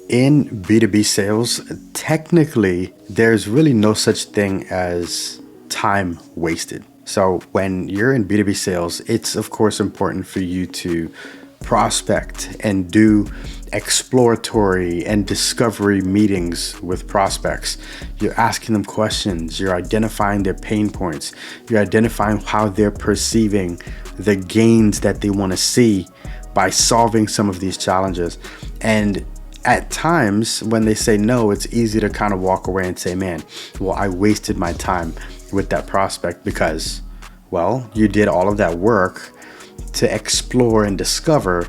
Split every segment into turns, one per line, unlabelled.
In B2B sales, technically, there's really no such thing as time wasted. So when you're in B2B sales, it's of course important for you to prospect and do exploratory and discovery meetings with prospects. You're asking them questions, you're identifying their pain points, you're identifying how they're perceiving the gains that they want to see by solving some of these challenges. And at times when they say no, it's easy to kind of walk away and say, man, well, I wasted my time with that prospect because, well, you did all of that work to explore and discover,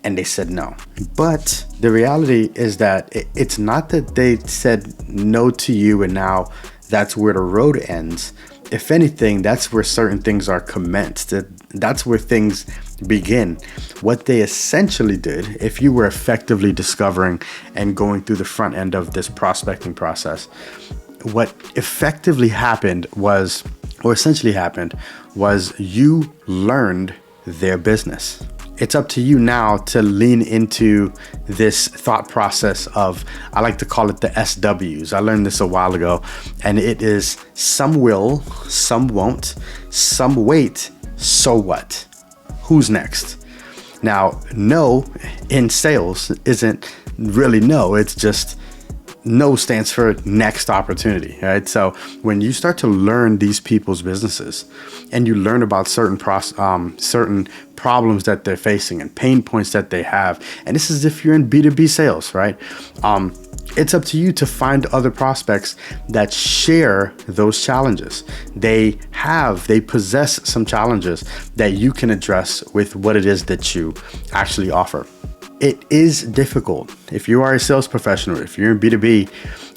and they said no. But the reality is that it's not that they said no to you and now that's where the road ends. If anything, that's where certain things are commenced. That's where things begin. What they essentially did, if you were effectively discovering and going through the front end of this prospecting process, what effectively happened was, or essentially happened, was you learned their business. It's up to you now to lean into this thought process of, I like to call it the SWs. I learned this a while ago, and it is some will, some won't, some wait, so what? Who's next? Now, no in sales isn't really no, it's just no stands for next opportunity, right? So when you start to learn these people's businesses and you learn about certain problems that they're facing and pain points that they have, and this is if you're in B2B sales, right? It's up to you to find other prospects that share those challenges. They possess some challenges that you can address with what it is that you actually offer. It is difficult if you are a sales professional, if you're in B2B,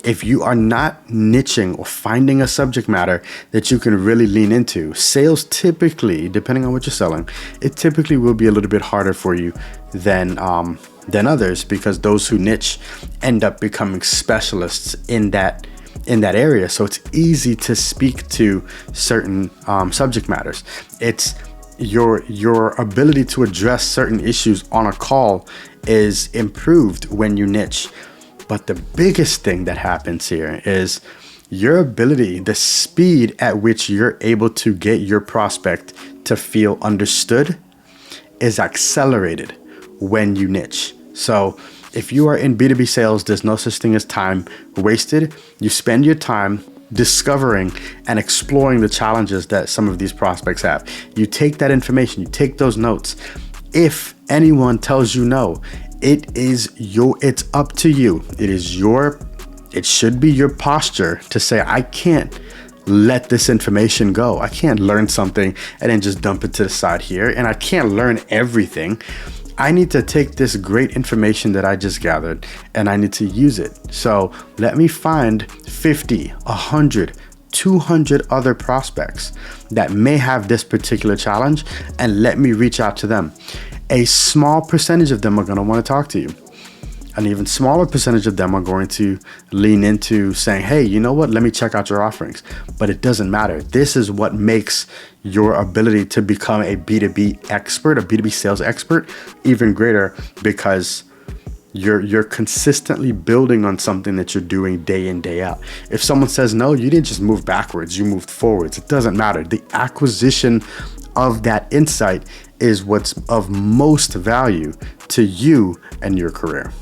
if you are not niching or finding a subject matter that you can really lean into. Sales typically, depending on what you're selling, it typically will be a little bit harder for you than others, because those who niche end up becoming specialists in that area. So it's easy to speak to certain subject matters. It's your ability to address certain issues on a call is improved when you niche. But the biggest thing that happens here is your ability, the speed at which you're able to get your prospect to feel understood is accelerated when you niche. So if you are in B2B sales, there's no such thing as time wasted. You spend your time discovering and exploring the challenges that some of these prospects have. You take that information, you take those notes. If anyone tells you no, it's up to you. It should be your posture to say, I can't let this information go. I can't learn something and then just dump it to the side here. And I can't learn everything. I need to take this great information that I just gathered and I need to use it. So let me find 50, 100, 200 other prospects that may have this particular challenge, and let me reach out to them. A small percentage of them are going to want to talk to you. An even smaller percentage of them are going to lean into saying, hey, you know what? Let me check out your offerings. But it doesn't matter. This is what makes your ability to become a B2B expert, a B2B sales expert, even greater, because you're consistently building on something that you're doing day in, day out. If someone says no, you didn't just move backwards, you moved forwards. It doesn't matter. The acquisition of that insight is what's of most value to you and your career.